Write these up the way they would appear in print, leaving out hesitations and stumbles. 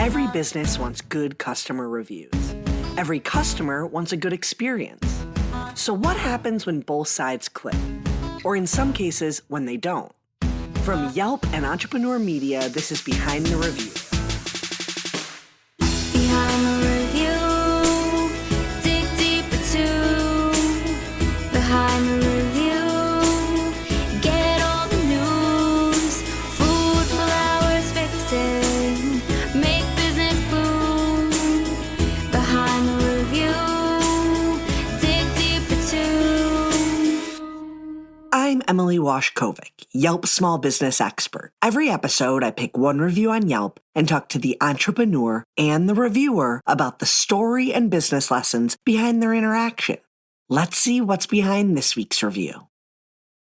Every business wants good customer reviews. Every customer wants a good experience. So what happens when both sides click? Or in some cases, when they don't? From Yelp and Entrepreneur Media, this is Behind the Review. Behind the review, dig deeper too. Behind the review, get all the news. Food, flowers, fixing, make business boom. Behind the review, dig deeper too. I'm Emily Washkovic, Yelp small business expert. Every episode, I pick one review on Yelp and talk to the entrepreneur and the reviewer about the story and business lessons behind their interaction. Let's see what's behind this week's review.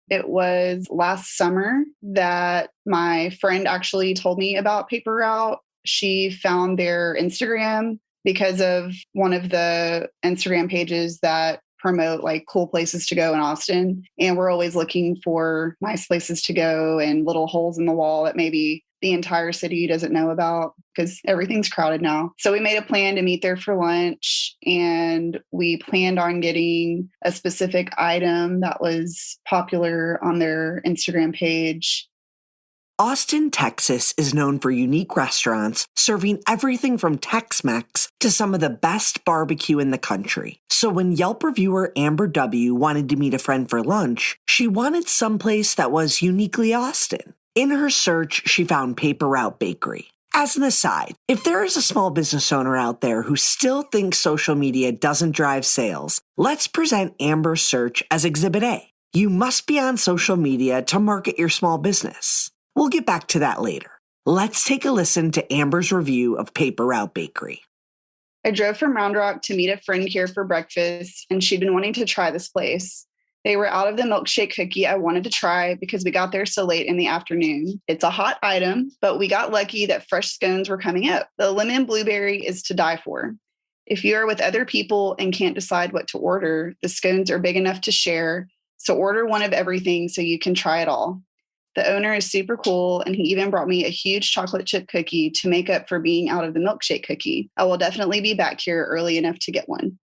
It was last summer that my friend actually told me about Paper Route. She found their Instagram because of one of the Instagram pages that promote like cool places to go in Austin. And we're always looking for nice places to go and little holes in the wall that maybe the entire city doesn't know about because everything's crowded now. So we made a plan to meet there for lunch, and we planned on getting a specific item that was popular on their Instagram page. Austin, Texas is known for unique restaurants serving everything from Tex-Mex to some of the best barbecue in the country. So when Yelp reviewer Amber W. wanted to meet a friend for lunch, she wanted someplace that was uniquely Austin. In her search, she found Paper Route Bakery. As an aside, if there is a small business owner out there who still thinks social media doesn't drive sales, let's present Amber's search as Exhibit A. You must be on social media to market your small business. We'll get back to that later. Let's take a listen to Amber's review of Paper Route Bakery. I drove from Round Rock to meet a friend here for breakfast, and she'd been wanting to try this place. They were out of the milkshake cookie I wanted to try because we got there so late in the afternoon. It's a hot item, but we got lucky that fresh scones were coming up. The lemon blueberry is to die for. If you are with other people and can't decide what to order, the scones are big enough to share, so order one of everything so you can try it all. The owner is super cool, and he even brought me a huge chocolate chip cookie to make up for being out of the milkshake cookie. I will definitely be back here early enough to get one.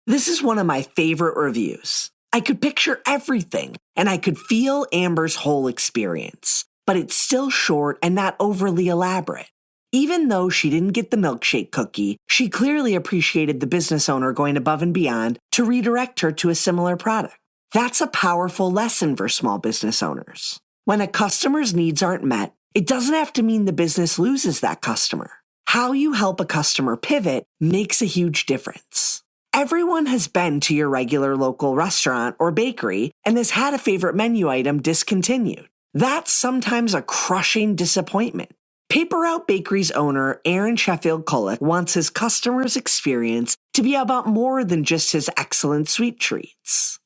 This is one of my favorite reviews. I could picture everything, and I could feel Amber's whole experience, but it's still short and not overly elaborate. Even though she didn't get the milkshake cookie, she clearly appreciated the business owner going above and beyond to redirect her to a similar product. That's a powerful lesson for small business owners. When a customer's needs aren't met, it doesn't have to mean the business loses that customer. How you help a customer pivot makes a huge difference. Everyone has been to your regular local restaurant or bakery and has had a favorite menu item discontinued. That's sometimes a crushing disappointment. Paper Route Bakery's owner, Aaron Seriff-Cullick, wants his customer's experience to be about more than just his excellent sweet treats.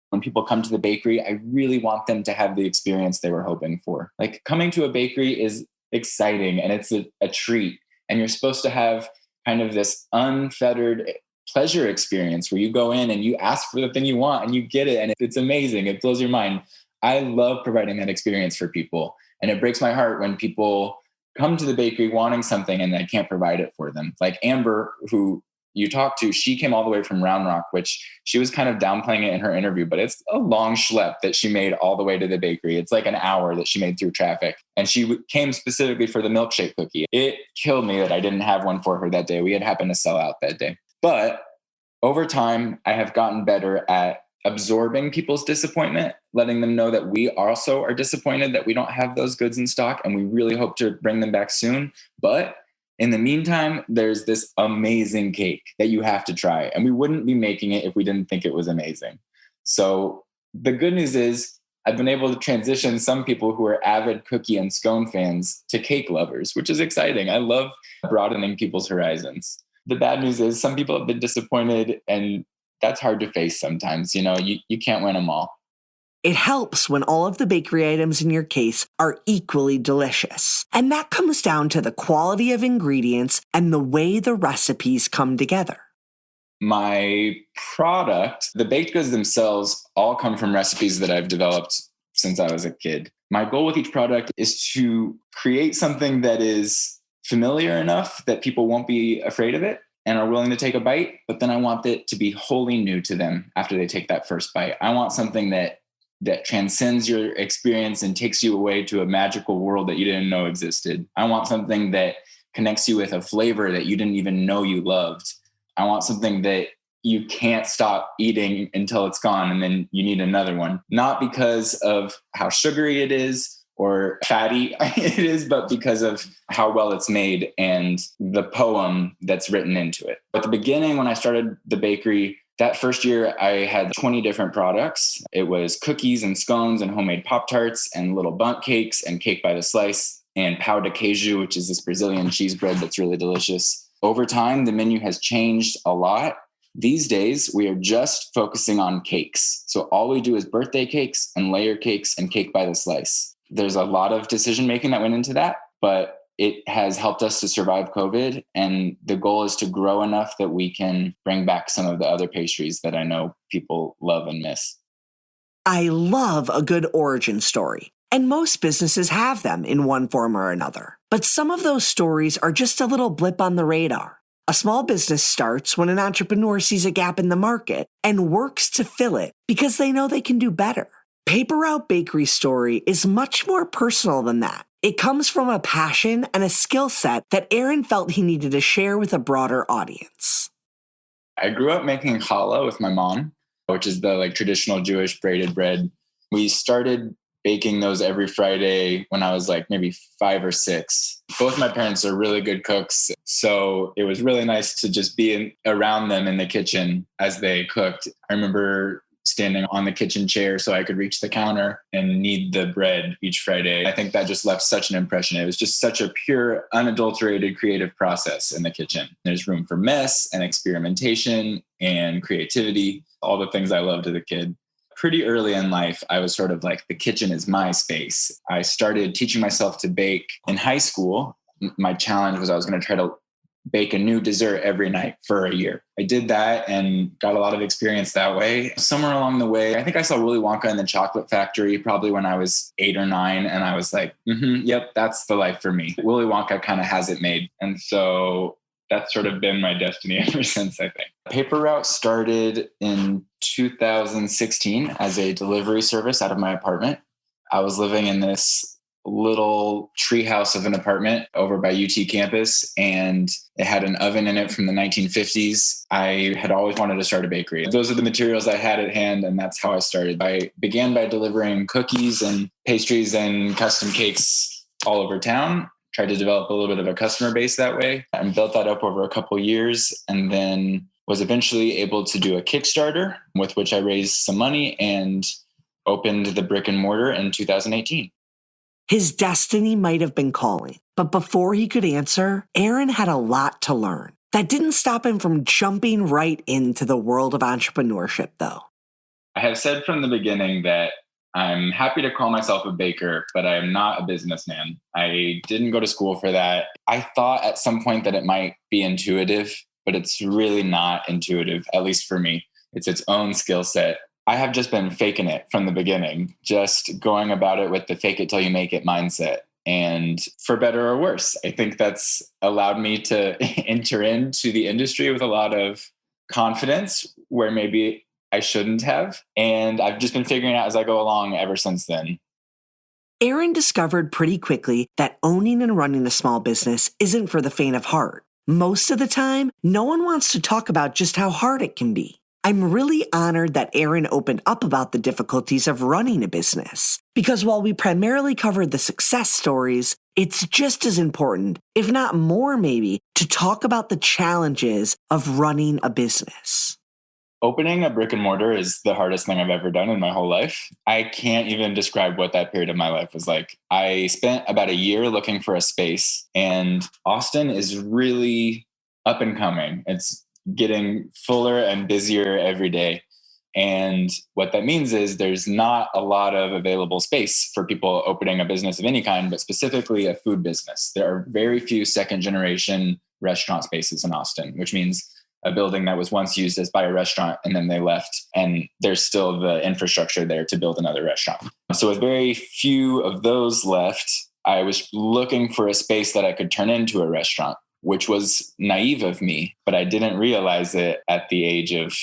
When people come to the bakery, I really want them to have the experience they were hoping for. Like, coming to a bakery is exciting and it's a treat. And you're supposed to have kind of this unfettered pleasure experience where you go in and you ask for the thing you want and you get it. And it's amazing. It blows your mind. I love providing that experience for people. And it breaks my heart when people come to the bakery wanting something and I can't provide it for them. Like Amber, who you talked to, she came all the way from Round Rock, which she was kind of downplaying it in her interview, but it's a long schlep that she made all the way to the bakery. It's like an hour that she made through traffic. And she came specifically for the milkshake cookie. It killed me that I didn't have one for her that day. We had happened to sell out that day. But over time, I have gotten better at absorbing people's disappointment, letting them know that we also are disappointed that we don't have those goods in stock, and we really hope to bring them back soon. But in the meantime, there's this amazing cake that you have to try, and we wouldn't be making it if we didn't think it was amazing. So the good news is I've been able to transition some people who are avid cookie and scone fans to cake lovers, which is exciting. I love broadening people's horizons. The bad news is some people have been disappointed, and that's hard to face sometimes. You can't win them all. It helps when all of the bakery items in your case are equally delicious. And that comes down to the quality of ingredients and the way the recipes come together. My product, the baked goods themselves, all come from recipes that I've developed since I was a kid. My goal with each product is to create something that is familiar enough that people won't be afraid of it and are willing to take a bite. But then I want it to be wholly new to them after they take that first bite. I want something that transcends your experience and takes you away to a magical world that you didn't know existed. I want something that connects you with a flavor that you didn't even know you loved. I want something that you can't stop eating until it's gone and then you need another one. Not because of how sugary it is or fatty it is, but because of how well it's made and the poem that's written into it. At the beginning, when I started the bakery, that first year, I had 20 different products. It was cookies and scones and homemade Pop-Tarts and little bundt cakes and cake by the slice and pão de queijo, which is this Brazilian cheese bread that's really delicious. Over time, the menu has changed a lot. These days, we are just focusing on cakes. So all we do is birthday cakes and layer cakes and cake by the slice. There's a lot of decision-making that went into that, but it has helped us to survive COVID. And the goal is to grow enough that we can bring back some of the other pastries that I know people love and miss. I love a good origin story, and most businesses have them in one form or another. But some of those stories are just a little blip on the radar. A small business starts when an entrepreneur sees a gap in the market and works to fill it because they know they can do better. Paper Route Bakery's story is much more personal than that. It comes from a passion and a skill set that Aaron felt he needed to share with a broader audience. I grew up making challah with my mom, which is the traditional Jewish braided bread. We started baking those every Friday when I was maybe 5 or 6. Both my parents are really good cooks, so it was really nice to just be around them in the kitchen as they cooked. I remember standing on the kitchen chair so I could reach the counter and knead the bread each Friday. I think that just left such an impression. It was just such a pure, unadulterated creative process in the kitchen. There's room for mess and experimentation and creativity, all the things I loved as a kid. Pretty early in life, I was sort of the kitchen is my space. I started teaching myself to bake in high school. My challenge was I was going to try to bake a new dessert every night for a year. I did that and got a lot of experience that way. Somewhere along the way, I think I saw Willy Wonka and the Chocolate Factory probably when I was 8 or 9. And I was like, yep, that's the life for me. Willy Wonka kind of has it made. And so that's sort of been my destiny ever since, I think. Paper Route started in 2016 as a delivery service out of my apartment. I was living in this little treehouse of an apartment over by UT campus, and it had an oven in it from the 1950s. I had always wanted to start a bakery. Those are the materials I had at hand, and that's how I started. I began by delivering cookies and pastries and custom cakes all over town. Tried to develop a little bit of a customer base that way and built that up over a couple of years, and then was eventually able to do a Kickstarter with which I raised some money and opened the brick and mortar in 2018. His destiny might have been calling, but before he could answer, Aaron had a lot to learn. That didn't stop him from jumping right into the world of entrepreneurship, though. I have said from the beginning that I'm happy to call myself a baker, but I am not a businessman. I didn't go to school for that. I thought at some point that it might be intuitive, but it's really not intuitive, at least for me. It's its own skill set. I have just been faking it from the beginning, just going about it with the fake it till you make it mindset. And for better or worse, I think that's allowed me to enter into the industry with a lot of confidence where maybe I shouldn't have. And I've just been figuring it out as I go along ever since then. Aaron discovered pretty quickly that owning and running a small business isn't for the faint of heart. Most of the time, no one wants to talk about just how hard it can be. I'm really honored that Aaron opened up about the difficulties of running a business, because while we primarily covered the success stories, it's just as important, if not more maybe, to talk about the challenges of running a business. Opening a brick and mortar is the hardest thing I've ever done in my whole life. I can't even describe what that period of my life was like. I spent about a year looking for a space, and Austin is really up and coming. It's getting fuller and busier every day. And what that means is there's not a lot of available space for people opening a business of any kind, but specifically a food business. There are very few second generation restaurant spaces in Austin, which means a building that was once used as by a restaurant and then they left, and there's still the infrastructure there to build another restaurant. So with very few of those left, I was looking for a space that I could turn into a restaurant, which was naive of me, but I didn't realize it at the age of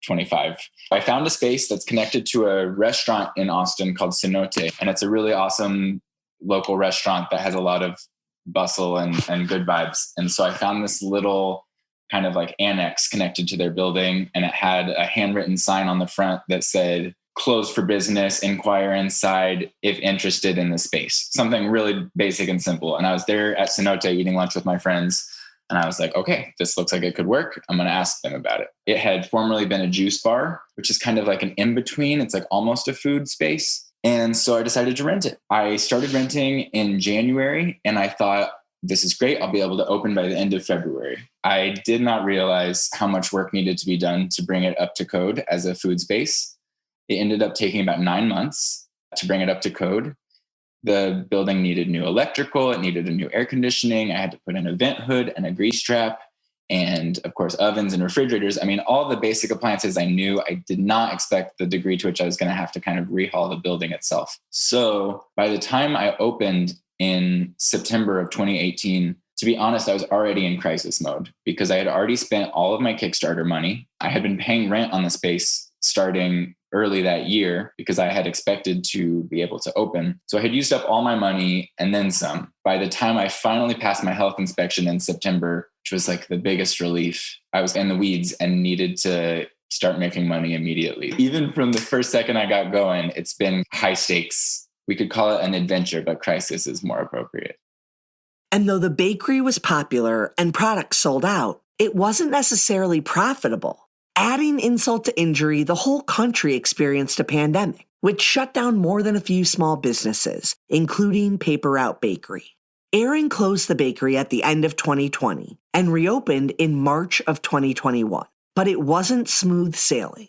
25. I found a space that's connected to a restaurant in Austin called Cenote, and it's a really awesome local restaurant that has a lot of bustle and good vibes. And so I found this little kind of like annex connected to their building, and it had a handwritten sign on the front that said, "Closed for business, inquire inside if interested in the space." Something really basic and simple. And I was there at Cenote eating lunch with my friends, and I was like, okay, this looks like it could work. I'm going to ask them about it. It had formerly been a juice bar, which is kind of like an in-between. It's like almost a food space. And so I decided to rent it. I started renting in January, and I thought, this is great. I'll be able to open by the end of February. I did not realize how much work needed to be done to bring it up to code as a food space. It ended up taking about 9 months to bring it up to code. The building needed new electrical. It needed a new air conditioning. I had to put in a vent hood and a grease trap, and of course, ovens and refrigerators. I mean, all the basic appliances I knew. I did not expect the degree to which I was going to have to kind of rehaul the building itself. So by the time I opened in September of 2018, to be honest, I was already in crisis mode because I had already spent all of my Kickstarter money. I had been paying rent on the space starting early that year because I had expected to be able to open. So I had used up all my money and then some. By the time I finally passed my health inspection in September, which was like the biggest relief, I was in the weeds and needed to start making money immediately. Even from the first second I got going, it's been high stakes. We could call it an adventure, but crisis is more appropriate. And though the bakery was popular and products sold out, it wasn't necessarily profitable. Adding insult to injury, the whole country experienced a pandemic, which shut down more than a few small businesses, including Paper Route Bakery. Aaron closed the bakery at the end of 2020 and reopened in March of 2021, but it wasn't smooth sailing.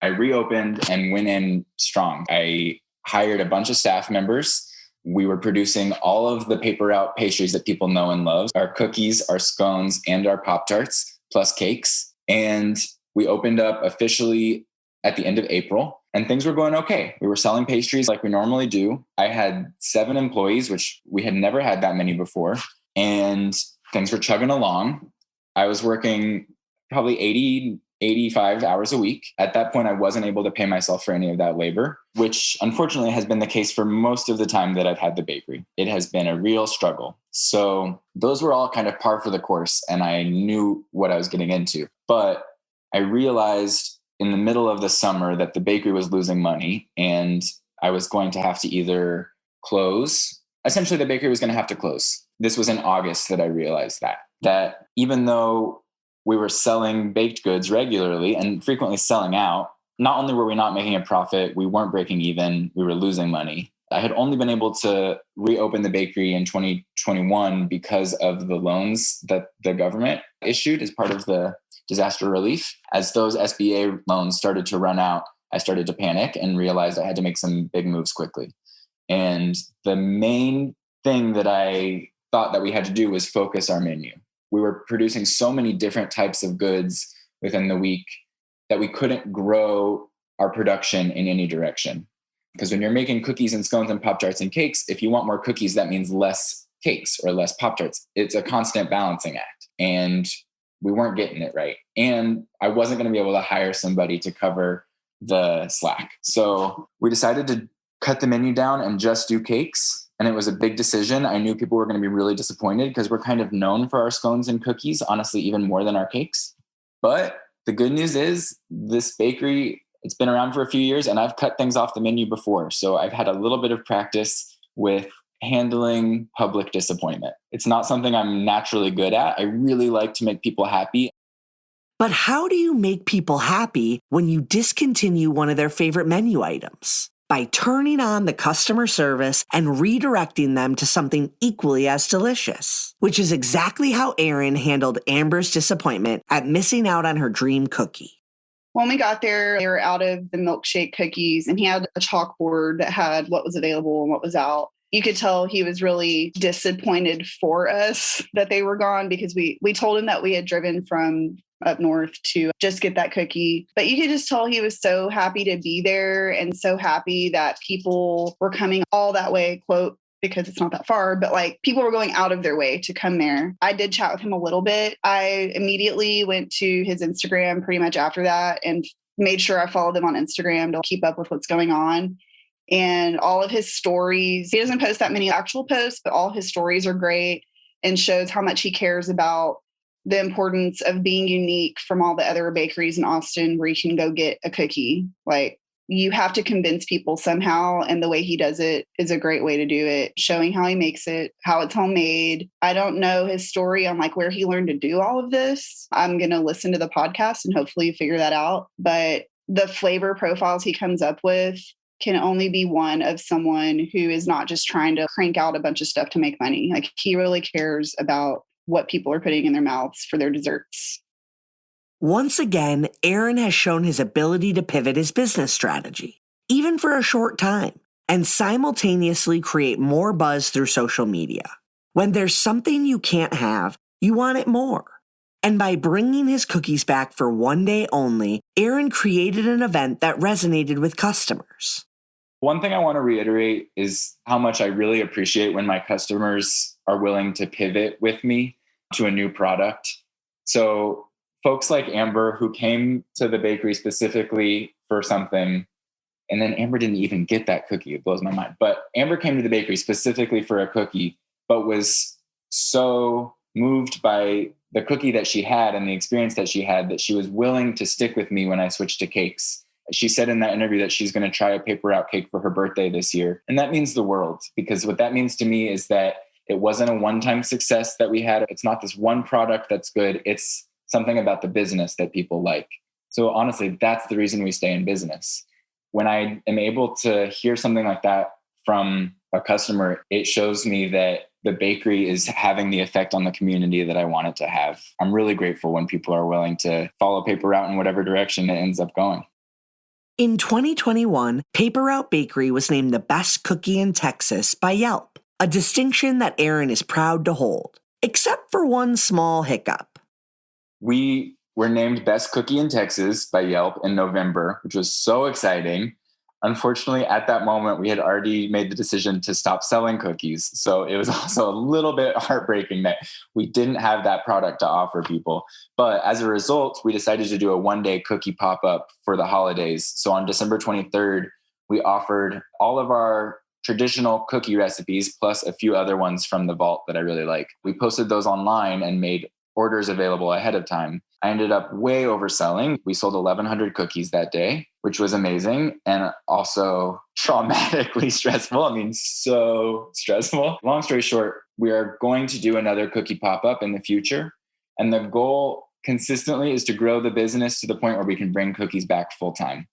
I reopened and went in strong. I hired a bunch of staff members. We were producing all of the Paper Route pastries that people know and love, our cookies, our scones, and our Pop-Tarts, plus cakes. And we opened up officially at the end of April, and things were going okay. We were selling pastries like we normally do. I had 7 employees, which we had never had that many before, and things were chugging along. I was working probably 85 hours a week. At that point, I wasn't able to pay myself for any of that labor, which unfortunately has been the case for most of the time that I've had the bakery. It has been a real struggle. So those were all kind of par for the course, and I knew what I was getting into. But I realized in the middle of the summer that the bakery was losing money, and I was going to have to either close. Essentially, the bakery was going to have to close. This was in August that I realized that even though we were selling baked goods regularly and frequently selling out, not only were we not making a profit, we weren't breaking even, we were losing money. I had only been able to reopen the bakery in 2021 because of the loans that the government issued as part of the disaster relief. As those SBA loans started to run out, I started to panic and realized I had to make some big moves quickly. And the main thing that I thought that we had to do was focus our menu. We were producing so many different types of goods within the week that we couldn't grow our production in any direction. Because when you're making cookies and scones and Pop-Tarts and cakes, if you want more cookies, that means less cakes or less Pop-Tarts. It's a constant balancing act. And we weren't getting it right. And I wasn't going to be able to hire somebody to cover the slack. So we decided to cut the menu down and just do cakes. And it was a big decision. I knew people were going to be really disappointed because we're kind of known for our scones and cookies, honestly, even more than our cakes. But the good news is this bakery, it's been around for a few years and I've cut things off the menu before. So I've had a little bit of practice with handling public disappointment. It's not something I'm naturally good at. I really like to make people happy. But how do you make people happy when you discontinue one of their favorite menu items? By turning on the customer service and redirecting them to something equally as delicious, which is exactly how Aaron handled Amber's disappointment at missing out on her dream cookie. When we got there, they were out of the milkshake cookies, and he had a chalkboard that had what was available and what was out. You could tell he was really disappointed for us that they were gone because we told him that we had driven from up north to just get that cookie. But you could just tell he was so happy to be there and so happy that people were coming all that way, quote, because it's not that far, but like people were going out of their way to come there. I did chat with him a little bit. I immediately went to his Instagram pretty much after that and made sure I followed him on Instagram to keep up with what's going on. And all of his stories, he doesn't post that many actual posts, but all his stories are great and shows how much he cares about the importance of being unique from all the other bakeries in Austin where you can go get a cookie. Like, you have to convince people somehow. And the way he does it is a great way to do it, showing how he makes it, how it's homemade. I don't know his story on like where he learned to do all of this. I'm going to listen to the podcast and hopefully figure that out. But the flavor profiles he comes up with can only be one of someone who is not just trying to crank out a bunch of stuff to make money. Like, he really cares about what people are putting in their mouths for their desserts. Once again, Aaron has shown his ability to pivot his business strategy, even for a short time, and simultaneously create more buzz through social media. When there's something you can't have, you want it more. And by bringing his cookies back for one day only, Aaron created an event that resonated with customers. One thing I want to reiterate is how much I really appreciate when my customers are willing to pivot with me to a new product. So folks like Amber, who came to the bakery specifically for something, and then Amber didn't even get that cookie. It blows my mind. But Amber came to the bakery specifically for a cookie, but was so moved by the cookie that she had and the experience that she had that she was willing to stick with me when I switched to cakes. She said in that interview that she's going to try a paper route cake for her birthday this year. And that means the world, because what that means to me is that it wasn't a one-time success that we had. It's not this one product that's good. It's something about the business that people like. So honestly, that's the reason we stay in business. When I am able to hear something like that from a customer, it shows me that the bakery is having the effect on the community that I want it to have. I'm really grateful when people are willing to follow Paper Route in whatever direction it ends up going. In 2021, Paper Route Bakery was named the best cookie in Texas by Yelp, a distinction that Aaron is proud to hold, except for one small hiccup. We were named best cookie in Texas by Yelp in November, which was so exciting. Unfortunately, at that moment, we had already made the decision to stop selling cookies. So it was also a little bit heartbreaking that we didn't have that product to offer people. But as a result, we decided to do a one-day cookie pop-up for the holidays. So on December 23rd, we offered all of our traditional cookie recipes, plus a few other ones from the vault that I really like. We posted those online and made orders available ahead of time. I ended up way overselling. We sold 1,100 cookies that day, which was amazing and also traumatically stressful. I mean, so stressful. Long story short, we are going to do another cookie pop-up in the future. And the goal consistently is to grow the business to the point where we can bring cookies back full-time.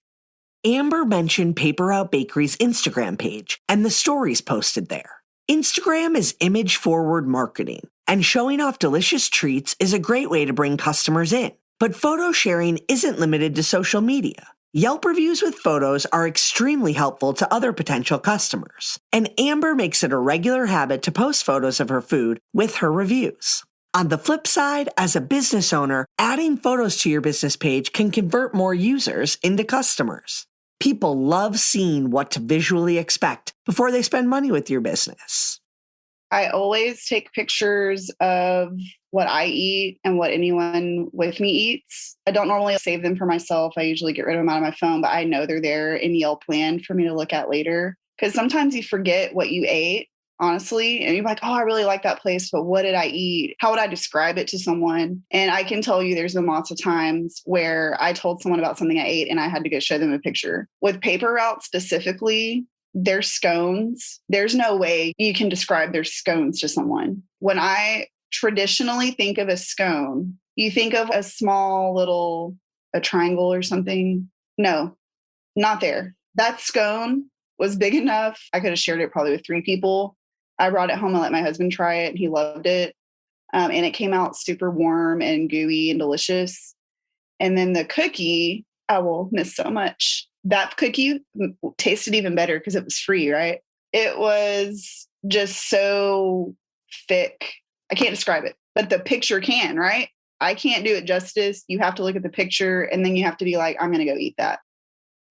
Amber mentioned Paper Route Bakery's Instagram page and the stories posted there. Instagram is image-forward marketing, and showing off delicious treats is a great way to bring customers in. But photo sharing isn't limited to social media. Yelp reviews with photos are extremely helpful to other potential customers, and Amber makes it a regular habit to post photos of her food with her reviews. On the flip side, as a business owner, adding photos to your business page can convert more users into customers. People love seeing what to visually expect before they spend money with your business. I always take pictures of what I eat and what anyone with me eats. I don't normally save them for myself. I usually get rid of them out of my phone, but I know they're there in Yelp land for me to look at later. Because sometimes you forget what you ate, honestly, and you're like, oh, I really like that place, but what did I eat? How would I describe it to someone? And I can tell you there's been lots of times where I told someone about something I ate and I had to go show them a picture. With Paper Route specifically, their scones, there's no way you can describe their scones to someone. When I traditionally think of a scone, you think of a small little, a triangle or something. No, not there. That scone was big enough. I could have shared it probably with 3 people. I brought it home and let my husband try it. And he loved it. And it came out super warm and gooey and delicious. And then the cookie, I will miss so much. That cookie tasted even better because it was free, right? It was just so thick. I can't describe it, but the picture can, right? I can't do it justice. You have to look at the picture and then you have to be like, I'm going to go eat that.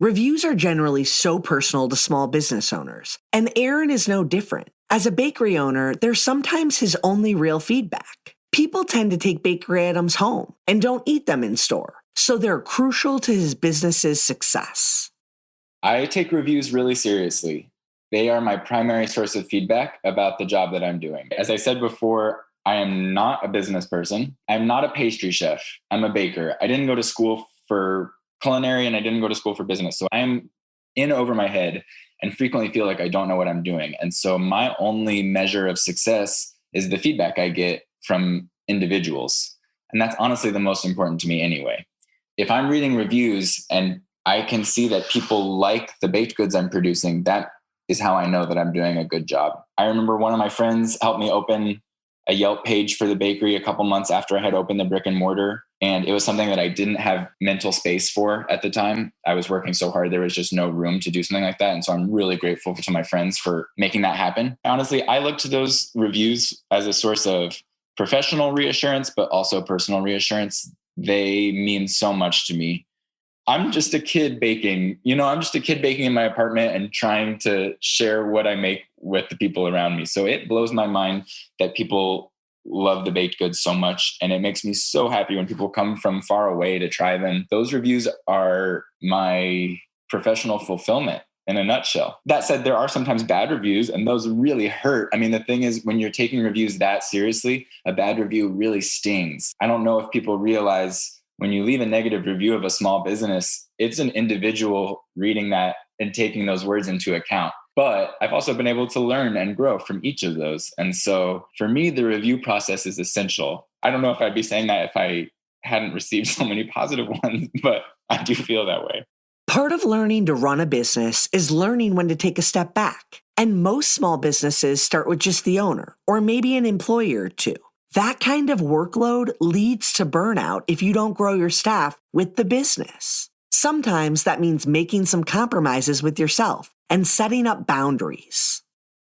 Reviews are generally so personal to small business owners, and Aaron is no different. As a bakery owner, they're sometimes his only real feedback. People tend to take bakery items home and don't eat them in store, so they're crucial to his business's success. I take reviews really seriously. They are my primary source of feedback about the job that I'm doing. As I said before, I am not a business person. I'm not a pastry chef. I'm a baker. I didn't go to school for culinary and I didn't go to school for business. So I am in over my head and frequently feel like I don't know what I'm doing. And so my only measure of success is the feedback I get from individuals. And that's honestly the most important to me anyway. If I'm reading reviews and I can see that people like the baked goods I'm producing, that is how I know that I'm doing a good job. I remember one of my friends helped me open a Yelp page for the bakery a couple months after I had opened the brick and mortar. And it was something that I didn't have mental space for at the time. I was working so hard, there was just no room to do something like that. And so I'm really grateful to my friends for making that happen. Honestly, I look to those reviews as a source of professional reassurance, but also personal reassurance. They mean so much to me. I'm just a kid baking. I'm just a kid baking in my apartment and trying to share what I make with the people around me. So it blows my mind that people love the baked goods so much. And it makes me so happy when people come from far away to try them. Those reviews are my professional fulfillment in a nutshell. That said, there are sometimes bad reviews and those really hurt. I mean, the thing is, when you're taking reviews that seriously, a bad review really stings. I don't know if people realize when you leave a negative review of a small business, it's an individual reading that and taking those words into account. But I've also been able to learn and grow from each of those. And so for me, the review process is essential. I don't know if I'd be saying that if I hadn't received so many positive ones, but I do feel that way. Part of learning to run a business is learning when to take a step back. And most small businesses start with just the owner or maybe an employee or two. That kind of workload leads to burnout if you don't grow your staff with the business. Sometimes that means making some compromises with yourself and setting up boundaries.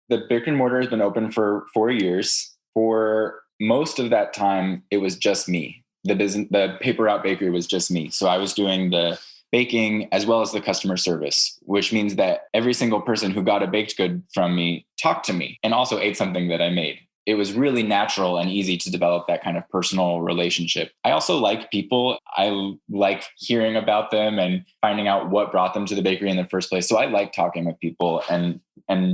The brick and mortar has been open for 4 years. For most of that time, it was just me. The paper route bakery was just me. So I was doing the baking as well as the customer service, which means that every single person who got a baked good from me talked to me and also ate something that I made. It was really natural and easy to develop that kind of personal relationship. I also like people. I like hearing about them and finding out what brought them to the bakery in the first place. So I like talking with people and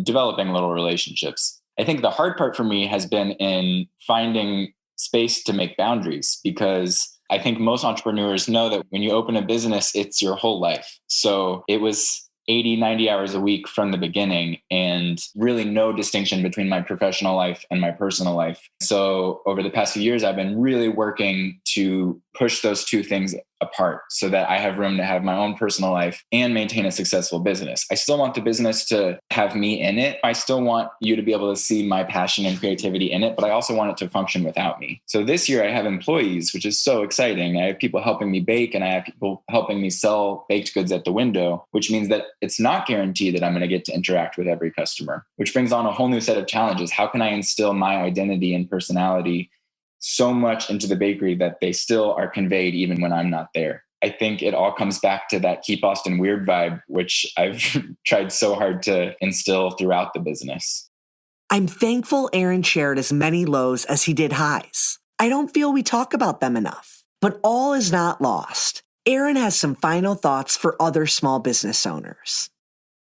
developing little relationships. I think the hard part for me has been in finding space to make boundaries, because I think most entrepreneurs know that when you open a business, it's your whole life. So it was 80, 90 hours a week from the beginning, and really no distinction between my professional life and my personal life. So over the past few years, I've been really working to push those two things apart so that I have room to have my own personal life and maintain a successful business. I still want the business to have me in it. I still want you to be able to see my passion and creativity in it, but I also want it to function without me. So this year I have employees, which is so exciting. I have people helping me bake and I have people helping me sell baked goods at the window, which means that it's not guaranteed that I'm going to get to interact with every customer, which brings on a whole new set of challenges. How can I instill my identity and personality so much into the bakery that they still are conveyed even when I'm not there? I think it all comes back to that Keep Austin Weird vibe, which I've tried so hard to instill throughout the business. I'm thankful Aaron shared as many lows as he did highs. I don't feel we talk about them enough, but all is not lost. Aaron has some final thoughts for other small business owners.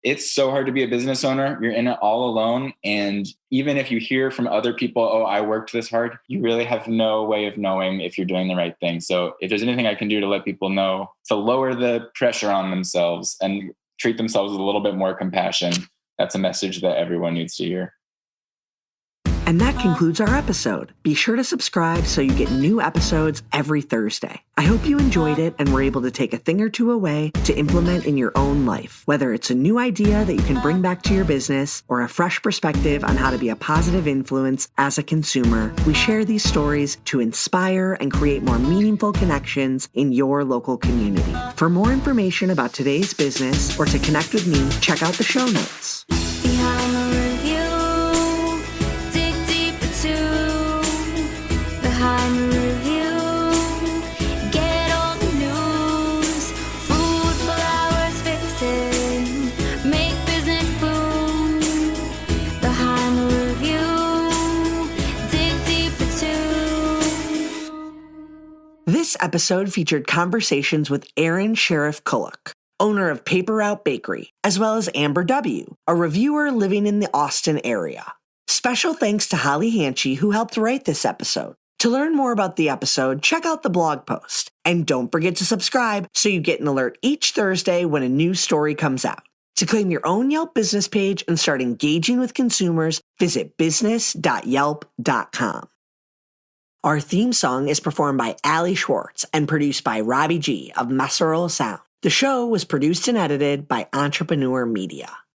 It's so hard to be a business owner. You're in it all alone. And even if you hear from other people, oh, I worked this hard, you really have no way of knowing if you're doing the right thing. So if there's anything I can do to let people know to lower the pressure on themselves and treat themselves with a little bit more compassion, that's a message that everyone needs to hear. And that concludes our episode. Be sure to subscribe so you get new episodes every Thursday. I hope you enjoyed it and were able to take a thing or two away to implement in your own life. Whether it's a new idea that you can bring back to your business or a fresh perspective on how to be a positive influence as a consumer, we share these stories to inspire and create more meaningful connections in your local community. For more information about today's business or to connect with me, check out the show notes. Behind the review, dig deeper too. Behind the review, get all the news. Food, flowers, fixing This episode featured conversations with Aaron Seriff-Cullick, owner of Paper Route Bakery, as well as Amber W., a reviewer living in the Austin area. Special thanks to Holly Hanchy, who helped write this episode. To learn more about the episode, check out the blog post. And don't forget to subscribe so you get an alert each Thursday when a new story comes out. To claim your own Yelp business page and start engaging with consumers, visit business.yelp.com. Our theme song is performed by Ali Schwartz and produced by Robbie G. of Messerol Sound. The show was produced and edited by Entrepreneur Media.